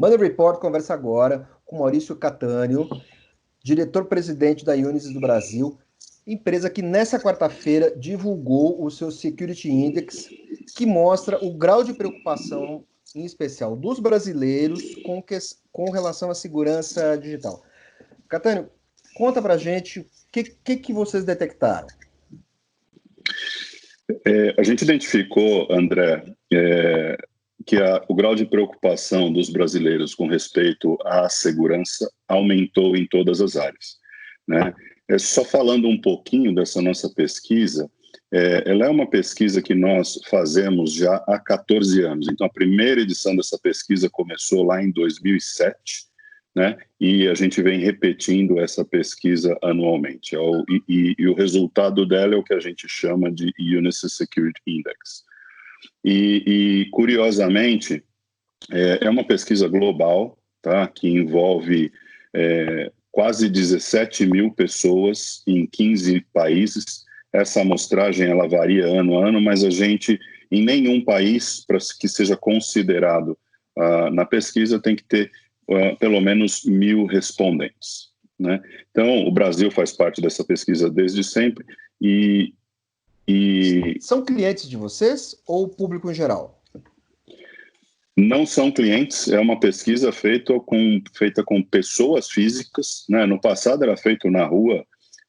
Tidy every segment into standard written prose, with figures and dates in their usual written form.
Money Report conversa agora com Maurício Catânio, diretor-presidente da Unisys do Brasil, empresa que nessa quarta-feira divulgou o seu Security Index, que mostra o grau de preocupação, em especial dos brasileiros, com relação à segurança digital. Catânio, conta pra gente o que vocês detectaram. A gente identificou, André, que o grau de preocupação dos brasileiros com respeito à segurança aumentou em todas as áreas, né? Só falando um pouquinho dessa nossa pesquisa, ela é uma pesquisa que nós fazemos já há 14 anos. Então, a primeira edição dessa pesquisa começou lá em 2007, né? E a gente vem repetindo essa pesquisa anualmente. E o resultado dela é o que a gente chama de Unisys Security Index. E curiosamente, é uma pesquisa global, tá? Que envolve quase 17 mil pessoas em 15 países. Essa amostragem ela varia ano a ano, mas a gente, em nenhum país, para que seja considerado na pesquisa, tem que ter pelo menos 1.000 respondentes, né? Então, o Brasil faz parte dessa pesquisa desde sempre e... São clientes de vocês ou público em geral? Não são clientes, é uma pesquisa feita com pessoas físicas, né? No passado era feito na rua,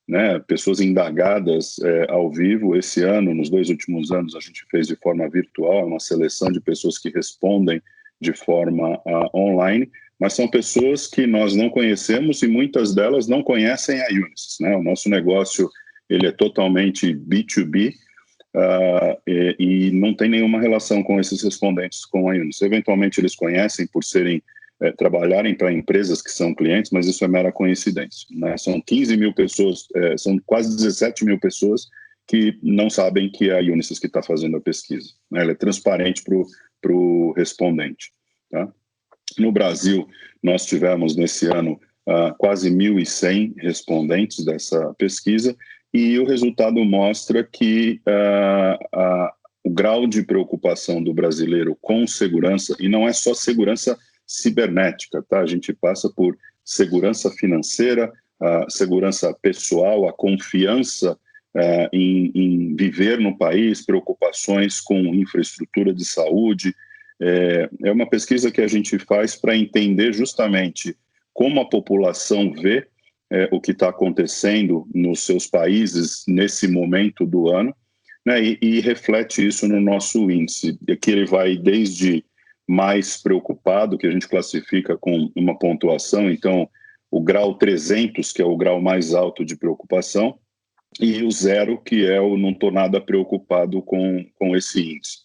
né? Pessoas indagadas ao vivo. Esse ano, nos 2 últimos anos, a gente fez de forma virtual, uma seleção de pessoas que respondem de forma online, mas são pessoas que nós não conhecemos e muitas delas não conhecem a Unisys, né? O nosso negócio ele é totalmente B2B, e não tem nenhuma relação com esses respondentes com a Unisys. Eventualmente eles conhecem por trabalharem para empresas que são clientes, mas isso é mera coincidência, né? São 15 mil pessoas, são quase 17 mil pessoas que não sabem que é a Unisys que está fazendo a pesquisa, né? Ela é transparente para o respondente, tá? No Brasil, nós tivemos nesse ano quase 1.100 respondentes dessa pesquisa, e o resultado mostra que o grau de preocupação do brasileiro com segurança, e não é só segurança cibernética, tá? A gente passa por segurança financeira, segurança pessoal, a confiança em viver no país, preocupações com infraestrutura de saúde. É uma pesquisa que a gente faz para entender justamente como a população vê o que está acontecendo nos seus países nesse momento do ano, né, e reflete isso no nosso índice, que ele vai desde mais preocupado, que a gente classifica com uma pontuação, então o grau 300, que é o grau mais alto de preocupação, e o 0, que é o não estou nada preocupado com esse índice.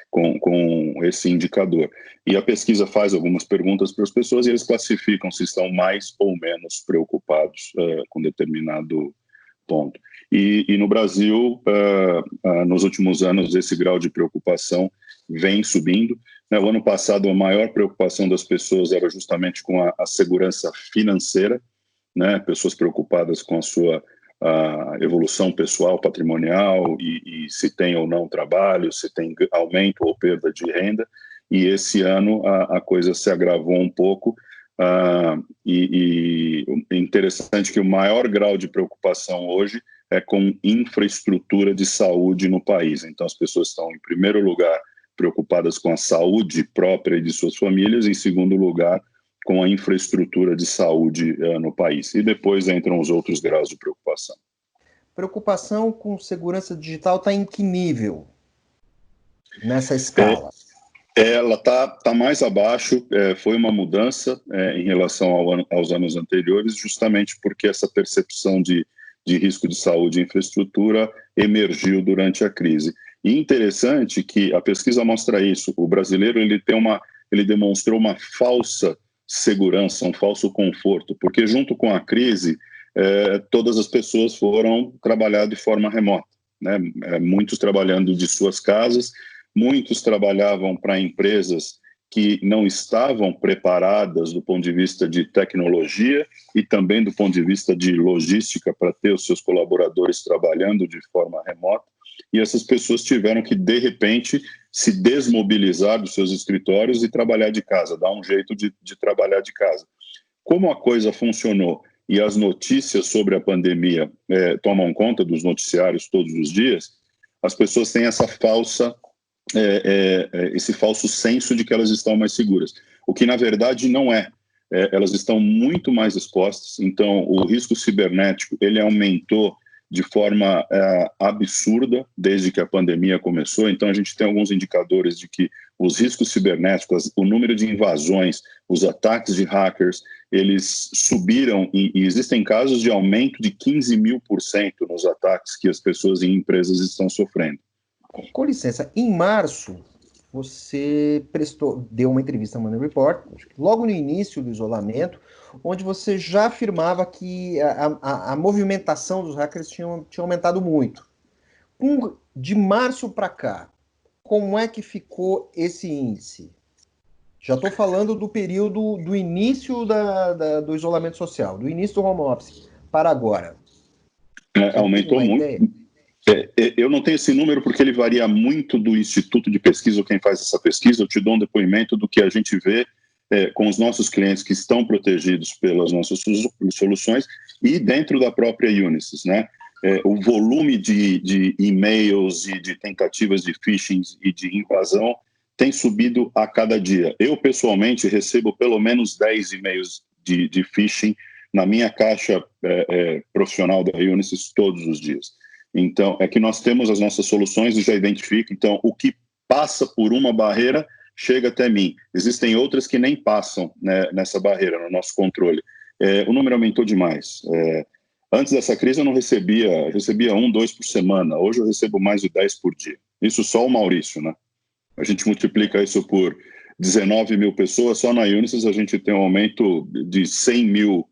Com esse indicador. E a pesquisa faz algumas perguntas para as pessoas e eles classificam se estão mais ou menos preocupados com determinado ponto. E no Brasil, nos últimos anos, esse grau de preocupação vem subindo. O ano passado, a maior preocupação das pessoas era justamente com a segurança financeira, né? Pessoas preocupadas com a evolução pessoal, patrimonial, e se tem ou não trabalho, se tem aumento ou perda de renda. E esse ano a coisa se agravou um pouco, e é interessante que o maior grau de preocupação hoje é com infraestrutura de saúde no país. Então as pessoas estão, em primeiro lugar, preocupadas com a saúde própria e de suas famílias, em segundo lugar, com a infraestrutura de saúde no país. E depois entram os outros graus de preocupação. Preocupação com segurança digital está em que nível nessa escala? Ela está mais abaixo. Foi uma mudança em relação aos anos anteriores, justamente porque essa percepção de risco de saúde e infraestrutura emergiu durante a crise. E interessante que a pesquisa mostra isso. O brasileiro ele demonstrou uma falsa segurança, um falso conforto, porque junto com a crise, todas as pessoas foram trabalhar de forma remota, né? Muitos trabalhando de suas casas, muitos trabalhavam para empresas que não estavam preparadas do ponto de vista de tecnologia e também do ponto de vista de logística para ter os seus colaboradores trabalhando de forma remota. e essas pessoas tiveram que, de repente, se desmobilizar dos seus escritórios e trabalhar de casa, dar um jeito de trabalhar de casa. Como a coisa funcionou e as notícias sobre a pandemia tomam conta dos noticiários todos os dias, as pessoas têm esse falso senso de que elas estão mais seguras, o que na verdade não é. Elas estão muito mais expostas, então o risco cibernético ele aumentou de forma absurda desde que a pandemia começou. Então a gente tem alguns indicadores de que os riscos cibernéticos, o número de invasões, os ataques de hackers, eles subiram e existem casos de aumento de 15.000% nos ataques que as pessoas e empresas estão sofrendo. Com licença, em março, você deu uma entrevista ao Money Report, logo no início do isolamento, onde você já afirmava que a movimentação dos hackers tinha aumentado muito. De março para cá, como é que ficou esse índice? Já estou falando do período do início do isolamento social, do início do home office para agora. Aumentou muito. Eu não tenho esse número porque ele varia muito do instituto de pesquisa ou quem faz essa pesquisa. Eu te dou um depoimento do que a gente vê com os nossos clientes que estão protegidos pelas nossas soluções e dentro da própria Unisys, né? O volume de e-mails e de tentativas de phishing e de invasão tem subido a cada dia. Eu, pessoalmente, recebo pelo menos 10 e-mails de phishing na minha caixa profissional da Unisys todos os dias. Então, é que nós temos as nossas soluções e já identifica. Então, o que passa por uma barreira chega até mim. Existem outras que nem passam, né, nessa barreira, no nosso controle. O número aumentou demais. Antes dessa crise, eu recebia 1, 2 por semana. Hoje eu recebo mais de 10 por dia. Isso só o Maurício, né? A gente multiplica isso por 19 mil pessoas. Só na Unisys a gente tem um aumento de 100 mil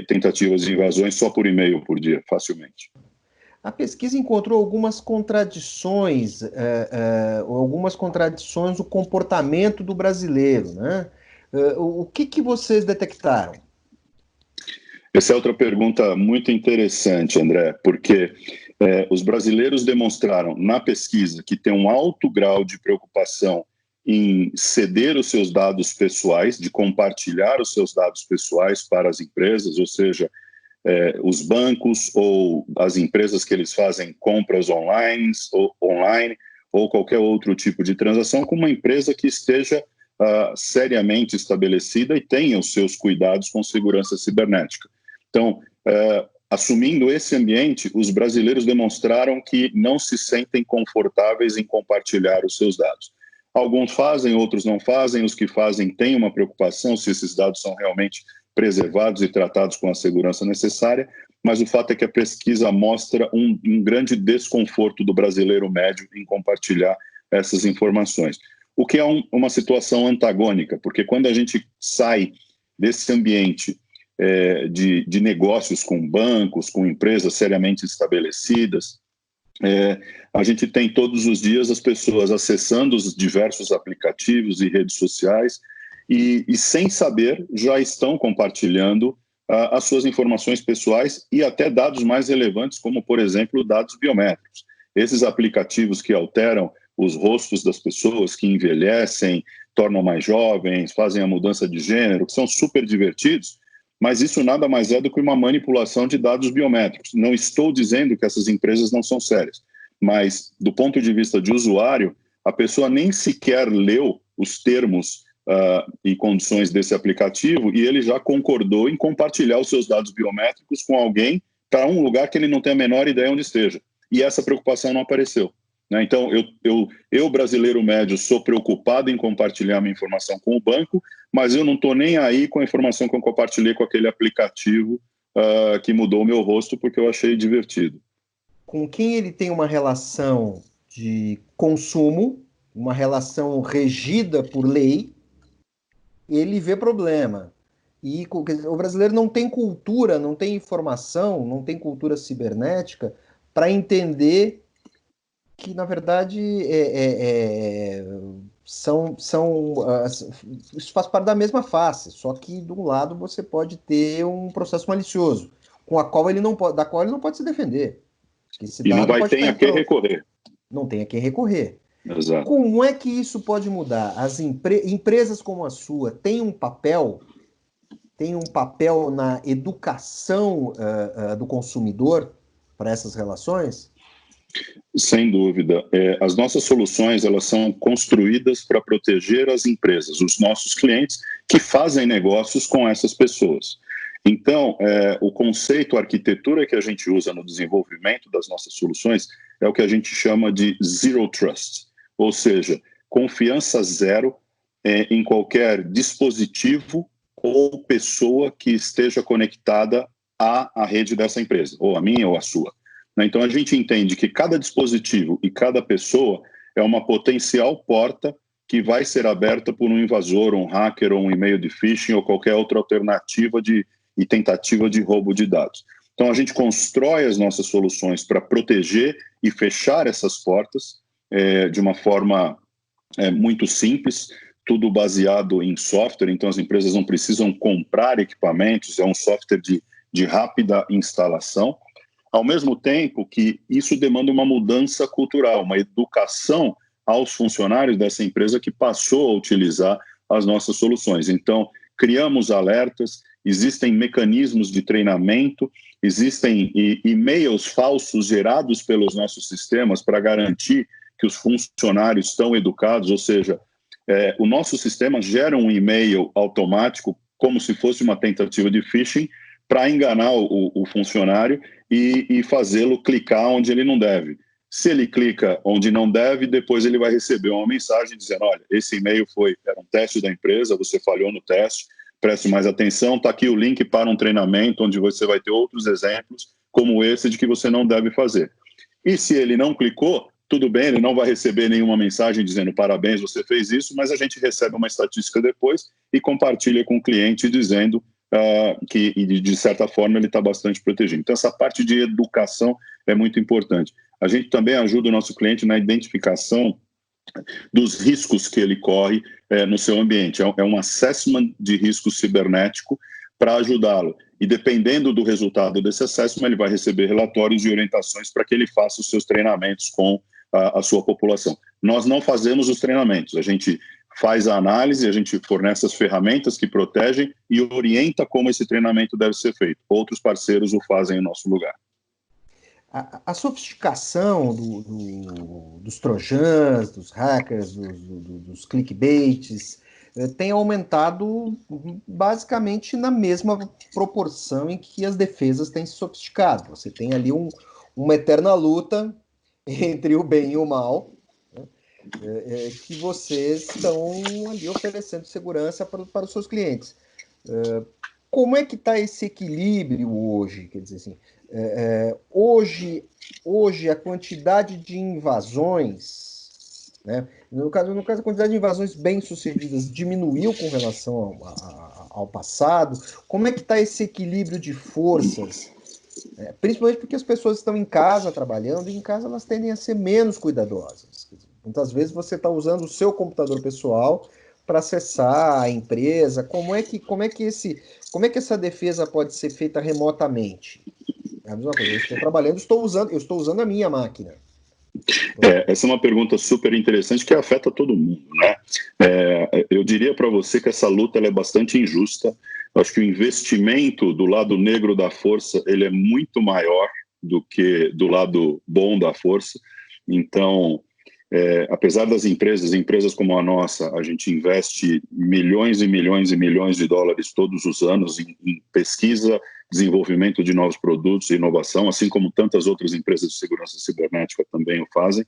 tentativas de invasões só por e-mail por dia, facilmente. A pesquisa encontrou algumas contradições no comportamento do brasileiro, né? O que vocês detectaram? Essa é outra pergunta muito interessante, André, porque os brasileiros demonstraram na pesquisa que tem um alto grau de preocupação em ceder os seus dados pessoais, de compartilhar os seus dados pessoais para as empresas, ou seja, os bancos ou as empresas que eles fazem compras online ou qualquer outro tipo de transação com uma empresa que esteja seriamente estabelecida e tenha os seus cuidados com segurança cibernética. Então, assumindo esse ambiente, os brasileiros demonstraram que não se sentem confortáveis em compartilhar os seus dados. Alguns fazem, outros não fazem. Os que fazem têm uma preocupação se esses dados são realmente preservados e tratados com a segurança necessária, mas o fato é que a pesquisa mostra um grande desconforto do brasileiro médio em compartilhar essas informações. O que é uma situação antagônica, porque quando a gente sai desse ambiente de negócios com bancos, com empresas seriamente estabelecidas, a gente tem todos os dias as pessoas acessando os diversos aplicativos e redes sociais e sem saber já estão compartilhando as suas informações pessoais e até dados mais relevantes, como, por exemplo, dados biométricos. Esses aplicativos que alteram os rostos das pessoas, que envelhecem, tornam mais jovens, fazem a mudança de gênero, que são super divertidos, mas isso nada mais é do que uma manipulação de dados biométricos. Não estou dizendo que essas empresas não são sérias, mas do ponto de vista de usuário, a pessoa nem sequer leu os termos e condições desse aplicativo e ele já concordou em compartilhar os seus dados biométricos com alguém para um lugar que ele não tem a menor ideia onde esteja. E essa preocupação não apareceu. Né? Então, eu, brasileiro médio, sou preocupado em compartilhar minha informação com o banco, mas eu não estou nem aí com a informação que eu compartilhei com aquele aplicativo que mudou o meu rosto porque eu achei divertido. Com quem ele tem uma relação de consumo, uma relação regida por lei, ele vê problema. E o brasileiro não tem cultura, não tem informação, não tem cultura cibernética para entender que, na verdade, isso faz parte da mesma face, só que, de um lado, você pode ter um processo malicioso, da qual ele não pode se defender. Esse E não dado vai pode ter estar a quem recorrer. Não tem a quem recorrer. Exato. Como é que isso pode mudar? As empresas como a sua têm um papel na educação do consumidor para essas relações? Sem dúvida. As nossas soluções, elas são construídas para proteger as empresas, os nossos clientes que fazem negócios com essas pessoas. Então, o conceito, a arquitetura que a gente usa no desenvolvimento das nossas soluções é o que a gente chama de Zero Trust, ou seja, confiança zero em qualquer dispositivo ou pessoa que esteja conectada à rede dessa empresa, ou a minha ou a sua. Então, a gente entende que cada dispositivo e cada pessoa é uma potencial porta que vai ser aberta por um invasor, um hacker, ou um e-mail de phishing, ou qualquer outra alternativa e tentativa de roubo de dados. Então, a gente constrói as nossas soluções para proteger e fechar essas portas de uma forma muito simples, tudo baseado em software, então as empresas não precisam comprar equipamentos, é um software de rápida instalação, ao mesmo tempo que isso demanda uma mudança cultural, uma educação aos funcionários dessa empresa que passou a utilizar as nossas soluções. Então, criamos alertas, existem mecanismos de treinamento, existem e-mails falsos gerados pelos nossos sistemas para garantir que os funcionários estão educados, ou seja, o nosso sistema gera um e-mail automático, como se fosse uma tentativa de phishing, para enganar o funcionário e fazê-lo clicar onde ele não deve. Se ele clica onde não deve, depois ele vai receber uma mensagem dizendo, olha, esse e-mail era um teste da empresa, você falhou no teste, preste mais atenção, está aqui o link para um treinamento onde você vai ter outros exemplos como esse de que você não deve fazer. E se ele não clicou, tudo bem, ele não vai receber nenhuma mensagem dizendo parabéns, você fez isso, mas a gente recebe uma estatística depois e compartilha com o cliente dizendo que, de certa forma, ele está bastante protegido. Então, essa parte de educação é muito importante. A gente também ajuda o nosso cliente na identificação dos riscos que ele corre no seu ambiente. É um assessment de risco cibernético para ajudá-lo. E dependendo do resultado desse assessment, ele vai receber relatórios e orientações para que ele faça os seus treinamentos com a sua população. Nós não fazemos os treinamentos, a gente faz a análise, a gente fornece as ferramentas que protegem e orienta como esse treinamento deve ser feito. Outros parceiros o fazem em nosso lugar. A sofisticação dos trojans, dos hackers, dos clickbaits, tem aumentado basicamente na mesma proporção em que as defesas têm se sofisticado. Você tem ali uma eterna luta entre o bem e o mal, né, que vocês estão ali oferecendo segurança para os seus clientes. Como é que está esse equilíbrio hoje? Quer dizer assim, hoje a quantidade de invasões, né? No caso, a quantidade de invasões bem-sucedidas diminuiu com relação ao passado. Como é que está esse equilíbrio de forças? Principalmente porque as pessoas estão em casa trabalhando e em casa elas tendem a ser menos cuidadosas. Muitas vezes você está usando o seu computador pessoal para acessar a empresa. Como é que essa defesa pode ser feita remotamente? É a mesma coisa. Eu estou trabalhando, eu estou usando a minha máquina. Essa é uma pergunta super interessante que afeta todo mundo, né? Eu diria para você que essa luta ela é bastante injusta. Eu acho que o investimento do lado negro da força ele é muito maior do que do lado bom da força. Então, apesar das empresas como a nossa, a gente investe milhões e milhões e milhões de dólares todos os anos em pesquisa, desenvolvimento de novos produtos e inovação, assim como tantas outras empresas de segurança cibernética também o fazem,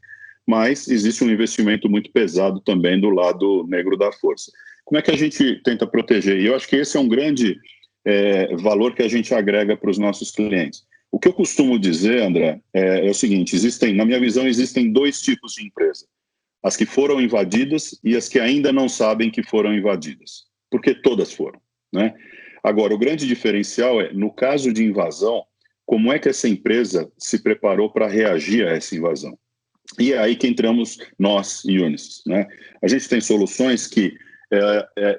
mas existe um investimento muito pesado também do lado negro da força. Como é que a gente tenta proteger? E eu acho que esse é um grande valor que a gente agrega para os nossos clientes. O que eu costumo dizer, André, é o seguinte, na minha visão, existem dois tipos de empresa. As que foram invadidas e as que ainda não sabem que foram invadidas. Porque todas foram, né? Agora, o grande diferencial é, no caso de invasão, como é que essa empresa se preparou para reagir a essa invasão? E é aí que entramos nós, Unisys, né? A gente tem soluções que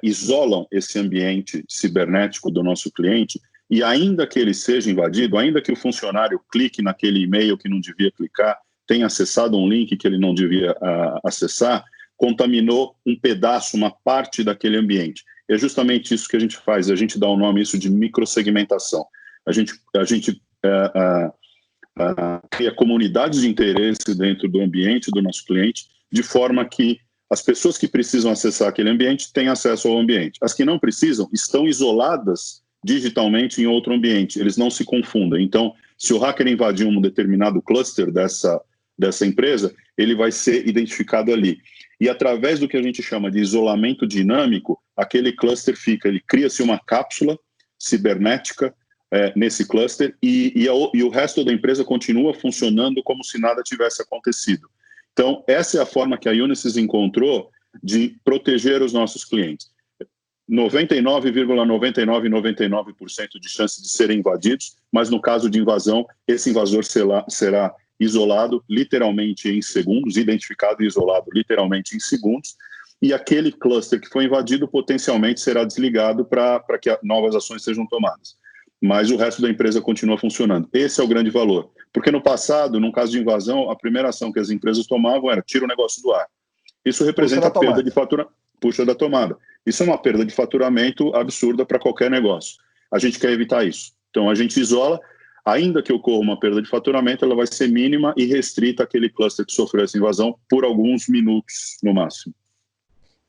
isolam esse ambiente cibernético do nosso cliente e ainda que ele seja invadido, ainda que o funcionário clique naquele e-mail que não devia clicar, tenha acessado um link que ele não devia acessar, contaminou um pedaço, uma parte daquele ambiente. É justamente isso que a gente faz, a gente dá o nome isso de microsegmentação. A gente cria comunidades de interesse dentro do ambiente do nosso cliente, de forma que as pessoas que precisam acessar aquele ambiente têm acesso ao ambiente. As que não precisam estão isoladas digitalmente em outro ambiente, eles não se confundem. Então, se o hacker invadir um determinado cluster dessa empresa, ele vai ser identificado ali. E através do que a gente chama de isolamento dinâmico, aquele cluster ele cria-se uma cápsula cibernética nesse cluster e o resto da empresa continua funcionando como se nada tivesse acontecido. Então, essa é a forma que a Unisys encontrou de proteger os nossos clientes. 99,99% de chance de serem invadidos, mas no caso de invasão, esse invasor será isolado literalmente em segundos, identificado e isolado literalmente em segundos, e aquele cluster que foi invadido potencialmente será desligado para que novas ações sejam tomadas. Mas o resto da empresa continua funcionando. Esse é o grande valor. Porque no passado, num caso de invasão, a primeira ação que as empresas tomavam era tira o negócio do ar. Isso representa a perda de faturamento. Puxa da tomada. Isso é uma perda de faturamento absurda para qualquer negócio. A gente quer evitar isso. Então, a gente isola, ainda que ocorra uma perda de faturamento, ela vai ser mínima e restrita àquele cluster que sofreu essa invasão por alguns minutos, no máximo.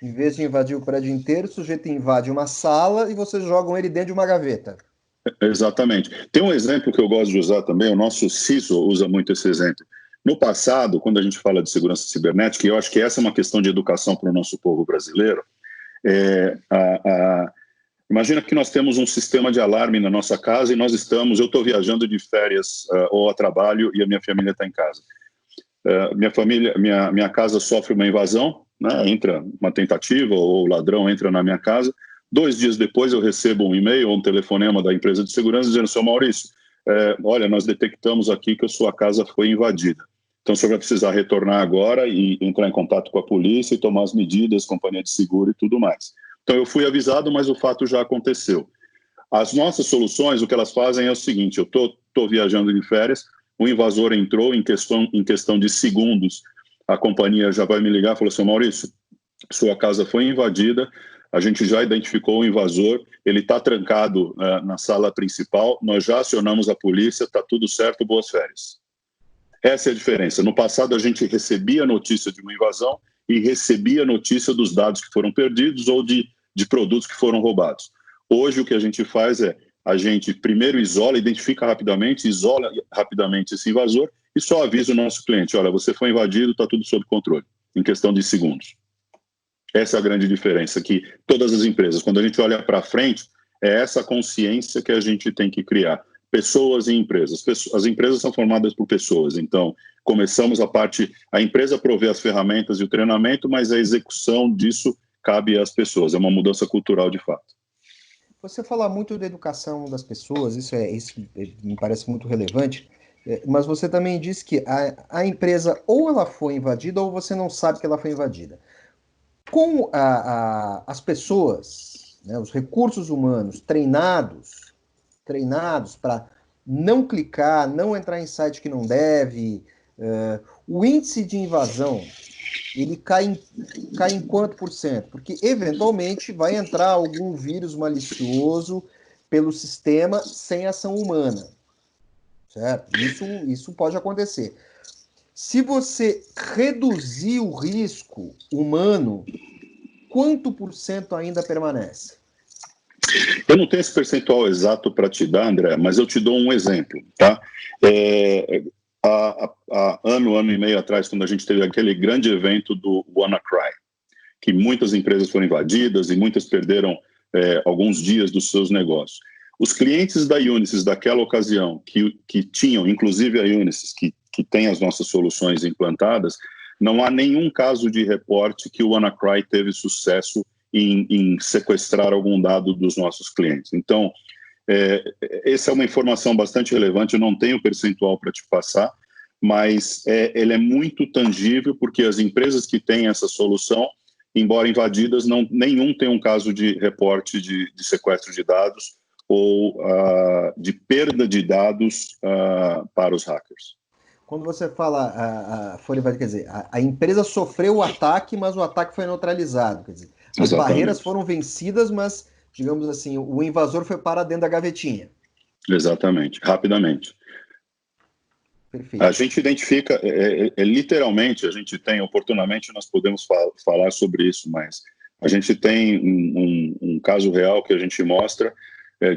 Em vez de invadir o prédio inteiro, o sujeito invade uma sala e vocês jogam ele dentro de uma gaveta. Exatamente. Tem um exemplo que eu gosto de usar também, o nosso CISO usa muito esse exemplo. No passado, quando a gente fala de segurança cibernética, e eu acho que essa é uma questão de educação para o nosso povo brasileiro, imagina que nós temos um sistema de alarme na nossa casa e eu estou viajando de férias ou a trabalho e a minha família está em casa. Minha casa sofre uma invasão, né, entra uma tentativa ou o ladrão entra na minha casa. 2 dias depois eu recebo um e-mail ou um telefonema da empresa de segurança dizendo: seu Maurício, olha, nós detectamos aqui que a sua casa foi invadida. Então, o senhor vai precisar retornar agora e entrar em contato com a polícia e tomar as medidas, companhia de seguro e tudo mais. Então, eu fui avisado, mas o fato já aconteceu. As nossas soluções, o que elas fazem é o seguinte: eu estou viajando de férias, o invasor entrou, em questão de segundos, a companhia já vai me ligar e falou: seu Maurício, sua casa foi invadida, a gente já identificou o invasor, ele está trancado na sala principal, nós já acionamos a polícia, está tudo certo, boas férias. Essa é a diferença. No passado, a gente recebia notícia de uma invasão e recebia notícia dos dados que foram perdidos ou de produtos que foram roubados. Hoje, o que a gente faz é, a gente primeiro identifica rapidamente, isola rapidamente esse invasor e só avisa o nosso cliente: olha, você foi invadido, está tudo sob controle, em questão de segundos. Essa é a grande diferença, que todas as empresas, quando a gente olha para frente, é essa consciência que a gente tem que criar. Pessoas e empresas. As empresas são formadas por pessoas, então começamos a empresa provê as ferramentas e o treinamento, mas a execução disso cabe às pessoas, é uma mudança cultural de fato. Você fala muito da educação das pessoas, isso me parece muito relevante, mas você também disse que a empresa ou ela foi invadida ou você não sabe que ela foi invadida. Com as pessoas, né, os recursos humanos treinados para não clicar, não entrar em site que não deve, o índice de invasão, ele cai em quanto por cento? Porque, eventualmente, vai entrar algum vírus malicioso pelo sistema sem ação humana, certo? Isso pode acontecer. Se você reduzir o risco humano, quanto por cento ainda permanece? Eu não tenho esse percentual exato para te dar, André, mas eu te dou um exemplo, tá? Há ano e meio atrás, quando a gente teve aquele grande evento do WannaCry, que muitas empresas foram invadidas e muitas perderam alguns dias dos seus negócios. Os clientes da Unisys daquela ocasião, que tinham, inclusive a Unisys, que tem as nossas soluções implantadas, não há nenhum caso de reporte que o WannaCry teve sucesso em sequestrar algum dado dos nossos clientes. Então, essa é uma informação bastante relevante, eu não tenho percentual para te passar, mas ele é muito tangível, porque as empresas que têm essa solução, embora invadidas, nenhum tem um caso de reporte de sequestro de dados ou de perda de dados para os hackers. Quando você fala, a Folha vai, quer dizer, a empresa sofreu o ataque, mas o ataque foi neutralizado. Quer dizer, as barreiras foram vencidas, mas, digamos assim, o invasor foi para dentro da gavetinha. Exatamente, rapidamente. Perfeito. A gente identifica, literalmente, a gente tem, oportunamente, nós podemos falar sobre isso, mas a gente tem um caso real que a gente mostra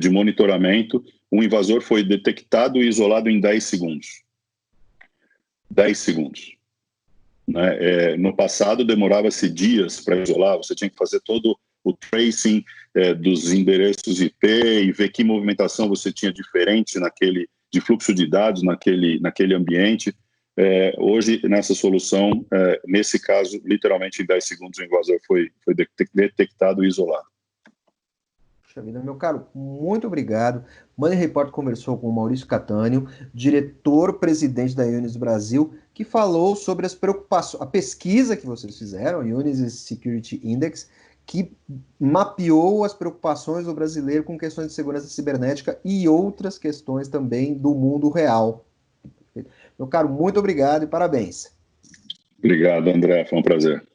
de monitoramento. Um invasor foi detectado e isolado em 10 segundos. 10 segundos. Né? No passado, demorava-se dias para isolar, você tinha que fazer todo o tracing dos endereços IP e ver que movimentação você tinha diferente de fluxo de dados naquele ambiente. Hoje, nessa solução, nesse caso, literalmente em 10 segundos o invasor foi detectado e isolado. Puxa vida, meu caro, muito obrigado. Money Report conversou com o Maurício Catânio, diretor-presidente da Unisys Brasil, que falou sobre as preocupações, a pesquisa que vocês fizeram, a Unisys Security Index, que mapeou as preocupações do brasileiro com questões de segurança cibernética e outras questões também do mundo real. Meu caro, muito obrigado e parabéns. Obrigado, André. Foi um prazer.